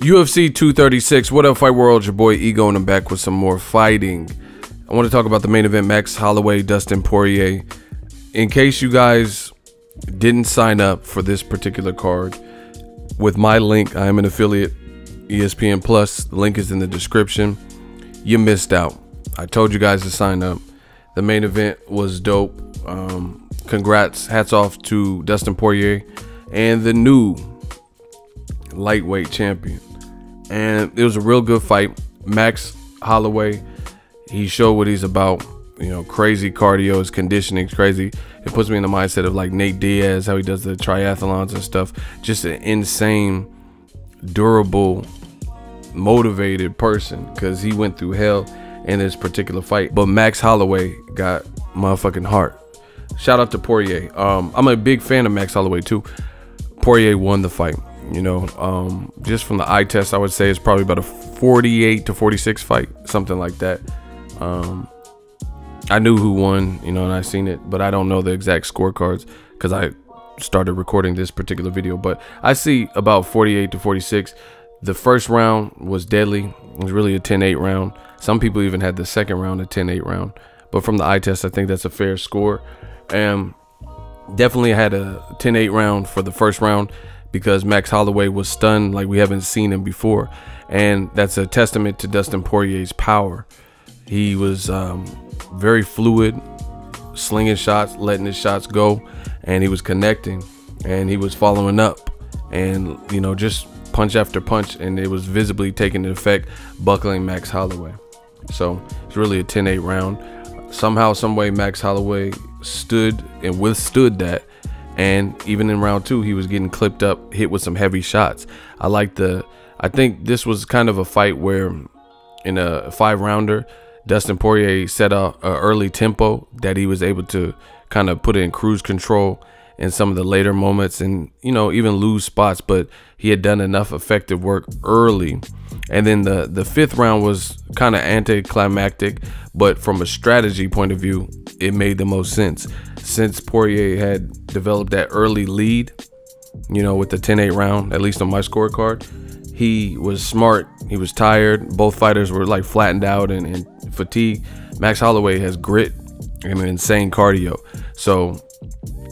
UFC 236. What up, Fight World? Your boy Ego, and I'm back with some more fighting. I want to talk about the main event, Max Holloway, Dustin Poirier. In case you guys didn't sign up for this particular card, with my link, I am an affiliate, ESPN Plus. The link is in the description. You missed out. I told you guys to sign up. The main event was dope. Congrats, hats off to Dustin Poirier and the new lightweight champion. And it was a real good fight. Max Holloway, he showed what he's about. You know, crazy cardio, his conditioning's crazy. It puts me in the mindset of like Nate Diaz, how he does the triathlons and stuff. Just an insane, durable, motivated person, because he went through hell in this particular fight. But Max Holloway got motherfucking heart. Shout out to Poirier. I'm a big fan of Max Holloway too. Poirier won the fight. You know, just from the eye test, I would say it's probably about a 48 to 46 fight, something like that. I knew who won, you know, and I seen it, but I don't know the exact scorecards because I started recording this particular video. But I see about 48 to 46. The first round was deadly. It was really a 10-8 round. Some people even had the second round a 10-8 round. But from the eye test, I think that's a fair score. And definitely had a 10-8 round for the first round, because Max Holloway was stunned like we haven't seen him before. And that's a testament to Dustin Poirier's power. He was very fluid, slinging shots, letting his shots go, and he was connecting, and he was following up, and, you know, just punch after punch, and it was visibly taking effect, buckling Max Holloway. So it's really a 10-8 round. Somehow, some way, Max Holloway stood and withstood that. And even in round two, he was getting clipped up, hit with some heavy shots. I think this was kind of a fight where in a 5-rounder, Dustin Poirier set a early tempo that he was able to kind of put in cruise control in some of the later moments, and, you know, even lose spots, but he had done enough effective work early. And then the 5th round was kind of anticlimactic, but from a strategy point of view, it made the most sense. Since Poirier had developed that early lead, you know, with the 10-8 round, at least on my scorecard, he was smart. He was tired. Both fighters were like flattened out and fatigued. Max Holloway has grit and insane cardio. So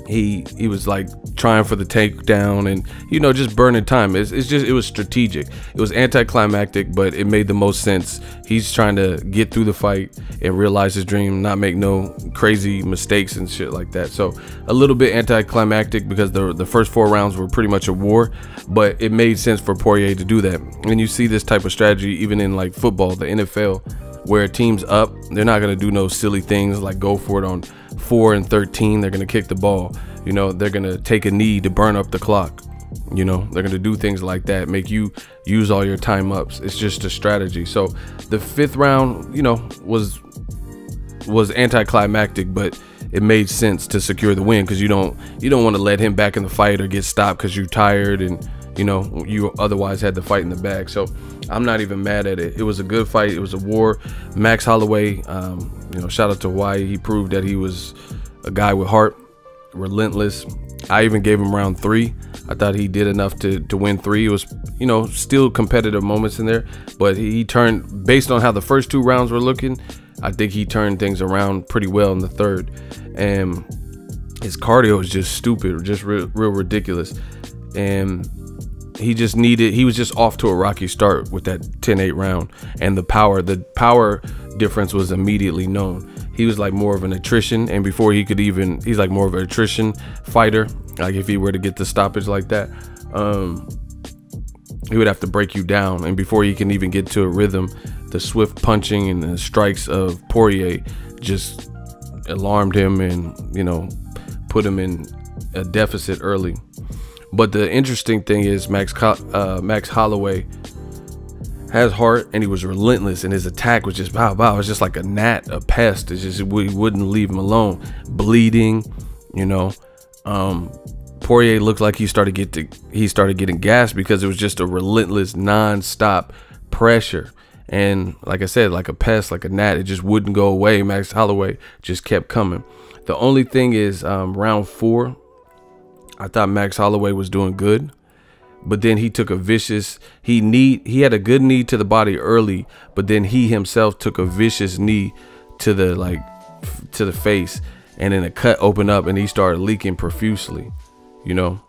he was like trying for the takedown and, you know, just burning time. It was strategic. It was anticlimactic, but it made the most sense. He's trying to get through the fight and realize his dream, not make no crazy mistakes and shit like that. So a little bit anticlimactic because the first 4 rounds were pretty much a war, but it made sense for Poirier to do that. And you see this type of strategy even in like football, the NFL, where a team's up, they're not going to do no silly things like go for it on 4 and 13. They're going to kick the ball. You know, they're going to take a knee to burn up the clock. You know, they're going to do things like that, make you use all your time ups. It's just a strategy. So the 5th round, you know, was anticlimactic, but it made sense to secure the win, because you don't want to let him back in the fight or get stopped because you're tired and, you know, you otherwise had the fight in the bag. So I'm not even mad at it. It was a good fight. It was a war. Max Holloway, you know, shout out to Hawaii. He proved that he was a guy with heart, relentless. I even gave him round 3. I thought he did enough to win 3. It was, you know, still competitive moments in there, but he turned, based on how the first 2 rounds were looking, I think he turned things around pretty well in the 3rd. And his cardio is just stupid, just real ridiculous. And he was just off to a rocky start with that 10-8 round, and the power difference was immediately known. He was like more of an attrition, and before he could even, he's like more of an attrition fighter. Like if he were to get the stoppage like that, he would have to break you down, and before he can even get to a rhythm, the swift punching and the strikes of Poirier just alarmed him and, you know, put him in a deficit early. But the interesting thing is Max Holloway has heart, and he was relentless, and his attack was just bow. It was just like a gnat, a pest. It's just, we wouldn't leave him alone. Bleeding, you know. Poirier looked like he started getting gassed because it was just a relentless, non-stop pressure. And like I said, like a pest, like a gnat, it just wouldn't go away. Max Holloway just kept coming. The only thing is, round 4, I thought Max Holloway was doing good, but then he took a vicious, he had a good knee to the body early, but then he himself took a vicious knee to the face, and then a cut opened up and he started leaking profusely. You know,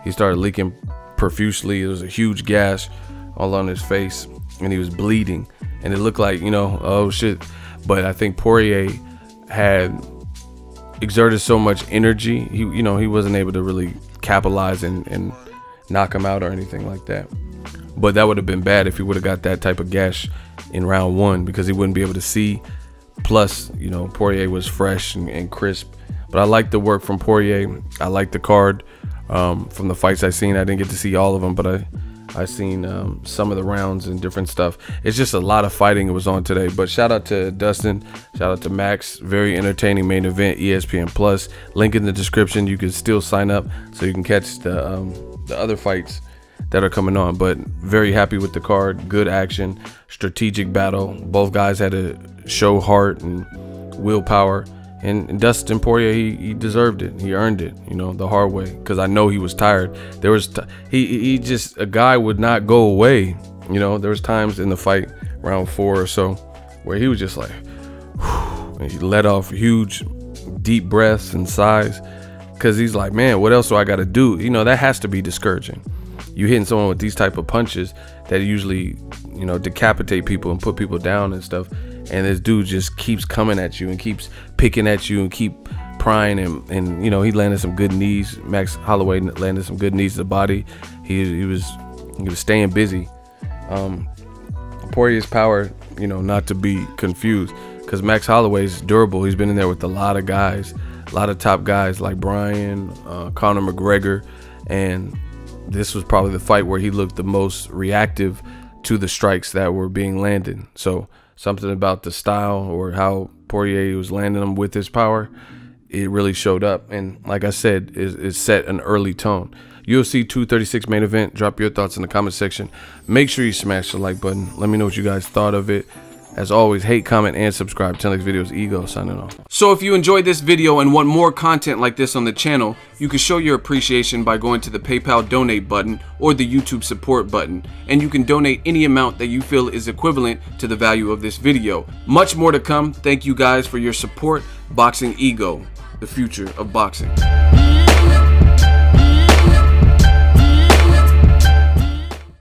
he started leaking profusely. It was a huge gash all on his face, and he was bleeding, and it looked like, you know, oh shit. But I think Poirier had exerted so much energy, he wasn't able to really capitalize and knock him out or anything like that. But that would have been bad if he would have got that type of gash in round 1, because he wouldn't be able to see. Plus, you know, Poirier was fresh and crisp. But I like the work from Poirier. I like the card. From the fights I seen, I didn't get to see all of them, but I seen some of the rounds and different stuff. It's just a lot of fighting it was on today. But shout out to Dustin, shout out to Max. Very entertaining main event, ESPN Plus. Link in the description. You can still sign up so you can catch the other fights that are coming on. But very happy with the card. Good action, strategic battle. Both guys had to show heart and willpower. And Dustin Poirier, he deserved it. He earned it, you know, the hard way. Because I know he was tired. There was he just, a guy would not go away. You know, there was times in the fight, round 4 or so, where he was just like, whew, and he let off huge, deep breaths and sighs. Because he's like, man, what else do I got to do? You know, that has to be discouraging. You hitting someone with these type of punches that usually, you know, decapitate people and put people down and stuff. And this dude just keeps coming at you and keeps picking at you and keep prying, and you know, he landed some good knees. Max Holloway landed some good knees to the body. He was staying busy. Poirier's power, you know, not to be confused, because Max Holloway's durable. He's been in there with a lot of guys, a lot of top guys like Bryan, Conor McGregor, and this was probably the fight where he looked the most reactive to the strikes that were being landed. So something about the style or how Poirier was landing them with his power, it really showed up. And like I said, it set an early tone. UFC 236 main event. Drop your thoughts in the comment section. Make sure you smash the like button. Let me know what you guys thought of it. As always, hate, comment, and subscribe. 10 likes videos. Ego signing off. So if you enjoyed this video and want more content like this on the channel, you can show your appreciation by going to the PayPal donate button or the YouTube support button, and you can donate any amount that you feel is equivalent to the value of this video. Much more to come. Thank you guys for your support. Boxing Ego, the future of boxing.